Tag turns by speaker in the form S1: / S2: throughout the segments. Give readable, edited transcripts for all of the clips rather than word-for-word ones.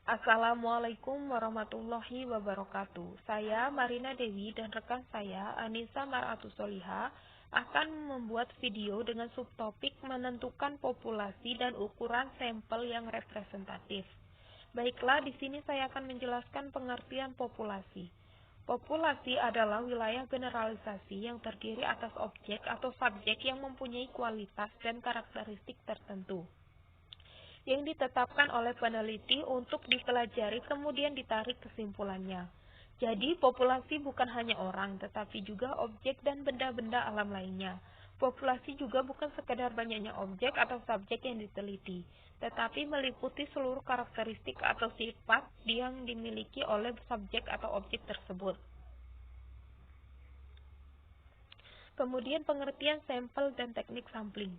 S1: Assalamualaikum warahmatullahi wabarakatuh. Saya Marina Dewi dan rekan saya Anissa Maratu Soliha akan membuat video dengan subtopik menentukan populasi dan ukuran sampel yang representatif. Baiklah, di sini saya akan menjelaskan pengertian populasi. Populasi adalah wilayah generalisasi yang terdiri atas objek atau subjek yang mempunyai kualitas dan karakteristik tertentu yang ditetapkan oleh peneliti untuk dipelajari kemudian ditarik kesimpulannya. Jadi, populasi bukan hanya orang, tetapi juga objek dan benda-benda alam lainnya. Populasi juga bukan sekadar banyaknya objek atau subjek yang diteliti, tetapi meliputi seluruh karakteristik atau sifat yang dimiliki oleh subjek atau objek tersebut. Kemudian pengertian sampel dan teknik sampling.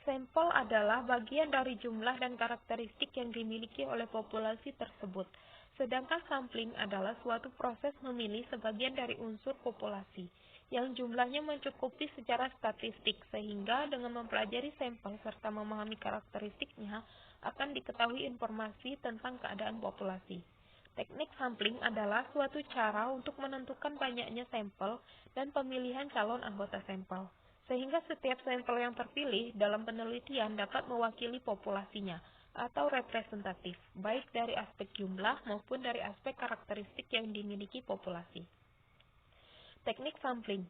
S1: Sampel adalah bagian dari jumlah dan karakteristik yang dimiliki oleh populasi tersebut. Sedangkan sampling adalah suatu proses memilih sebagian dari unsur populasi, yang jumlahnya mencukupi secara statistik, sehingga dengan mempelajari sampel serta memahami karakteristiknya, akan diketahui informasi tentang keadaan populasi. Teknik sampling adalah suatu cara untuk menentukan banyaknya sampel dan pemilihan calon anggota sampel, sehingga setiap sampel yang terpilih dalam penelitian dapat mewakili populasinya atau representatif, baik dari aspek jumlah maupun dari aspek karakteristik yang dimiliki populasi. Teknik sampling.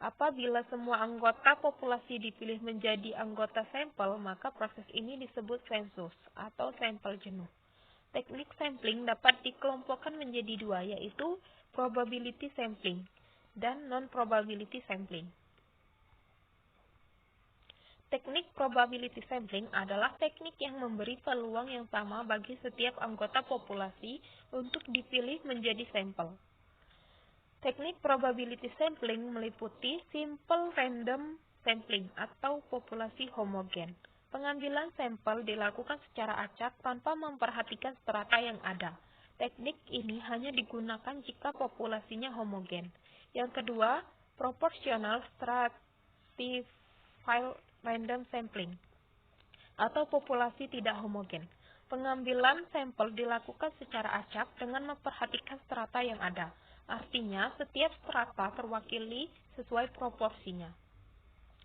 S1: Apabila semua anggota populasi dipilih menjadi anggota sampel, maka proses ini disebut sensus atau sampel jenuh. Teknik sampling dapat dikelompokkan menjadi dua, yaitu probability sampling dan non-probability sampling. Teknik probability sampling adalah teknik yang memberi peluang yang sama bagi setiap anggota populasi untuk dipilih menjadi sampel. Teknik probability sampling meliputi simple random sampling atau populasi homogen. Pengambilan sampel dilakukan secara acak tanpa memperhatikan strata yang ada. Teknik ini hanya digunakan jika populasinya homogen. Yang kedua, proportional stratified random sampling atau populasi tidak homogen. Pengambilan sampel dilakukan secara acak dengan memperhatikan strata yang ada. Artinya, setiap strata terwakili sesuai proporsinya.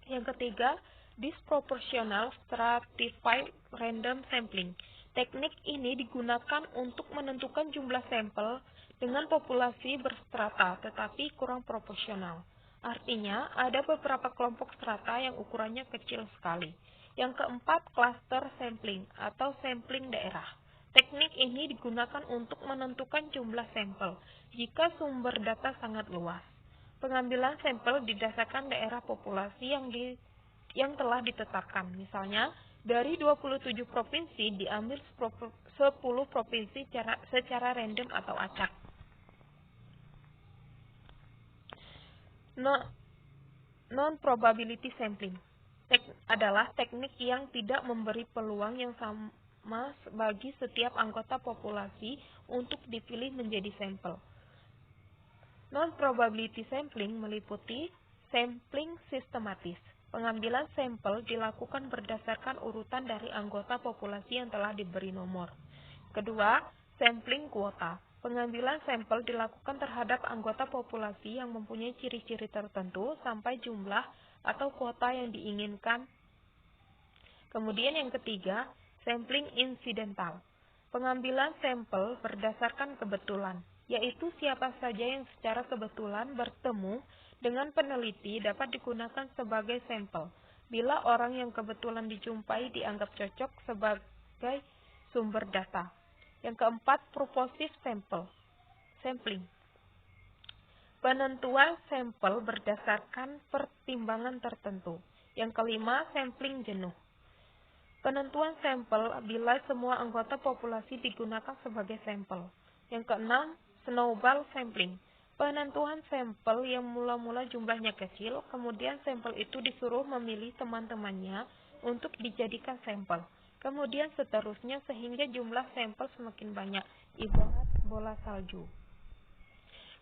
S1: Yang ketiga, disproportional stratified random sampling. Teknik ini digunakan untuk menentukan jumlah sampel dengan populasi berstrata, tetapi kurang proporsional. Artinya, ada beberapa kelompok strata yang ukurannya kecil sekali. Yang keempat, cluster sampling atau sampling daerah. Teknik ini digunakan untuk menentukan jumlah sampel jika sumber data sangat luas. Pengambilan sampel didasarkan daerah populasi yang telah ditetapkan. Misalnya, dari 27 provinsi diambil 10 provinsi secara random atau acak. Non-probability sampling adalah teknik yang tidak memberi peluang yang sama bagi setiap anggota populasi untuk dipilih menjadi sampel. Non-probability sampling meliputi sampling sistematis. Pengambilan sampel dilakukan berdasarkan urutan dari anggota populasi yang telah diberi nomor. Kedua, sampling kuota. Pengambilan sampel dilakukan terhadap anggota populasi yang mempunyai ciri-ciri tertentu sampai jumlah atau kuota yang diinginkan. Kemudian yang ketiga, sampling insidental. Pengambilan sampel berdasarkan kebetulan, yaitu siapa saja yang secara kebetulan bertemu dengan peneliti dapat digunakan sebagai sampel. Bila orang yang kebetulan dijumpai dianggap cocok sebagai sumber data. Yang keempat, purposive sampling. Penentuan sampel berdasarkan pertimbangan tertentu. Yang kelima, sampling jenuh. Penentuan sampel bila semua anggota populasi digunakan sebagai sampel. Yang keenam, snowball sampling. Penentuan sampel yang mula-mula jumlahnya kecil, kemudian sampel itu disuruh memilih teman-temannya untuk dijadikan sampel. Kemudian seterusnya sehingga jumlah sampel semakin banyak, ibarat bola salju.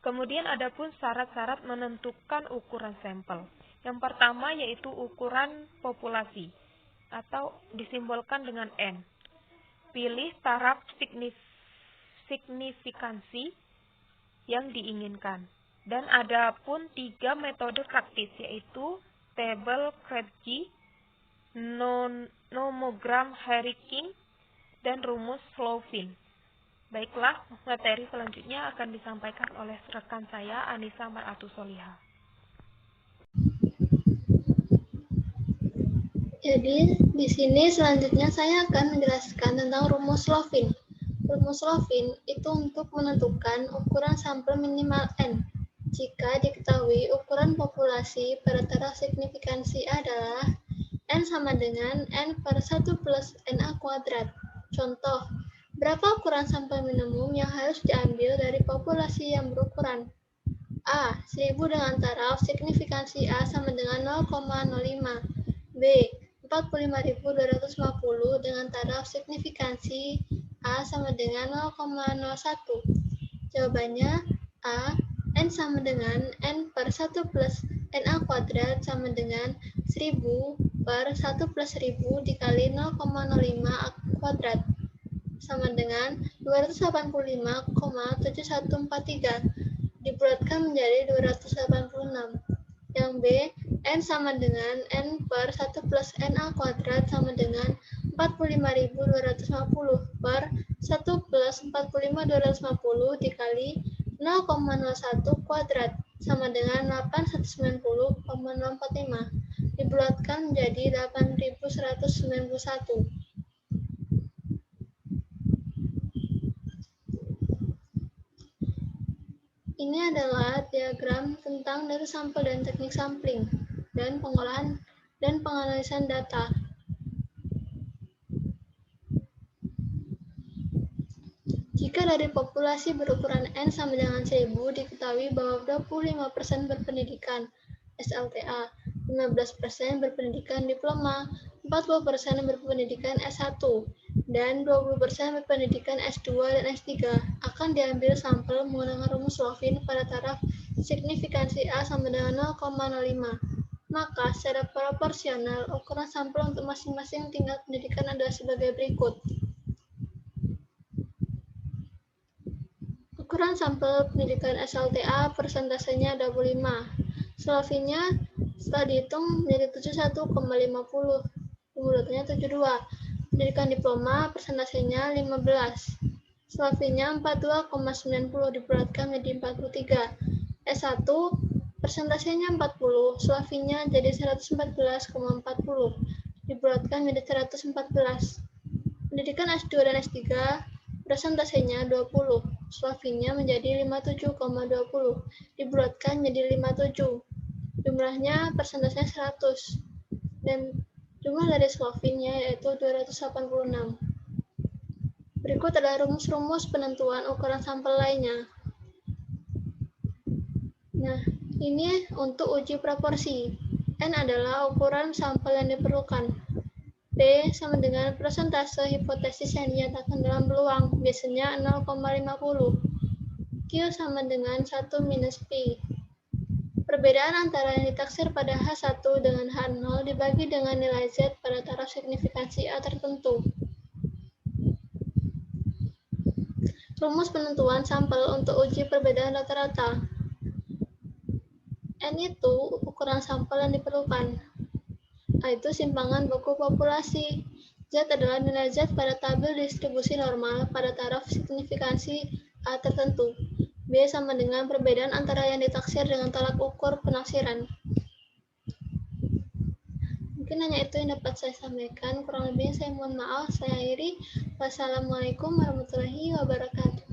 S1: Kemudian adapun syarat-syarat menentukan ukuran sampel. Yang pertama yaitu ukuran populasi atau disimbolkan dengan N. Pilih taraf signifikansi yang diinginkan. Dan ada pun 3 metode praktis, yaitu Table-Krebsgy, nomogram Harry-King, dan rumus Slovin. Baiklah, materi selanjutnya akan disampaikan oleh rekan saya, Anissa Maratusolihah.
S2: Jadi, di sini selanjutnya saya akan menjelaskan tentang rumus Slovin. Rumus Slovin itu untuk menentukan ukuran sampel minimal N. Jika diketahui ukuran populasi pada taraf signifikansi adalah N sama dengan N per 1 plus NA kuadrat. Contoh, berapa ukuran sampel minimum yang harus diambil dari populasi yang berukuran A. 1000 dengan taraf signifikansi A sama dengan 0,05. B. 45.250 dengan taraf signifikansi A sama dengan 0,01. Jawabannya A. N sama dengan N per 1 plus NA kuadrat sama dengan 1000 per 1 plus 1000 dikali 0,05 kuadrat sama dengan 285,7143 dibulatkan menjadi 286. Yang B, N sama dengan N per 1 plus NA kuadrat sama dengan 45.250 per 1 plus 45.250 dikali 0,01 kuadrat sama dengan 890,045 dibulatkan menjadi 8.191. Ini adalah diagram tentang data sampel dan teknik sampling dan pengolahan dan penganalisan data. Jika dari populasi berukuran N sama dengan 1000 diketahui bahwa 25% berpendidikan SLTA, 15% berpendidikan diploma, 40% berpendidikan S1, dan 20% berpendidikan S2 dan S3 akan diambil sampel menggunakan rumus Slovin pada taraf signifikansi A sama dengan 0,05. Maka secara proporsional ukuran sampel untuk masing-masing tingkat pendidikan adalah sebagai berikut. Ukuran sampel pendidikan SLTA persentasenya 25. Slovinnya setelah dihitung menjadi 71,50. Kemudiannya 72. Pendidikan diploma persentasenya 15. Slovinnya 42,90 dibulatkan menjadi 43. S1 persentasenya 40. Slovinnya jadi 114,40 dibulatkan menjadi 114. Pendidikan S2 dan S3 persentasenya 20. Slovinnya menjadi 57,20 dibulatkan menjadi 57. Jumlahnya persentasenya 100 dan jumlah dari Slovinnya yaitu 286. Berikut adalah rumus-rumus penentuan ukuran sampel lainnya. Nah, ini untuk uji proporsi. N adalah ukuran sampel yang diperlukan. P sama dengan persentase hipotesis yang dinyatakan dalam peluang, biasanya 0,50. Q sama dengan 1 minus P. Perbedaan antara yang ditaksir pada H1 dengan H0 dibagi dengan nilai Z pada taraf signifikansi A tertentu. Rumus penentuan sampel untuk uji perbedaan rata-rata. N itu ukuran sampel yang diperlukan. A itu simpangan buku populasi. Z adalah nilai Z pada tabel distribusi normal pada taraf signifikansi A tertentu. B sama dengan perbedaan antara yang ditaksir dengan tolak ukur penaksiran. Mungkin hanya itu yang dapat saya sampaikan. Kurang lebihnya saya mohon maaf. Saya akhiri. Wassalamualaikum warahmatullahi wabarakatuh.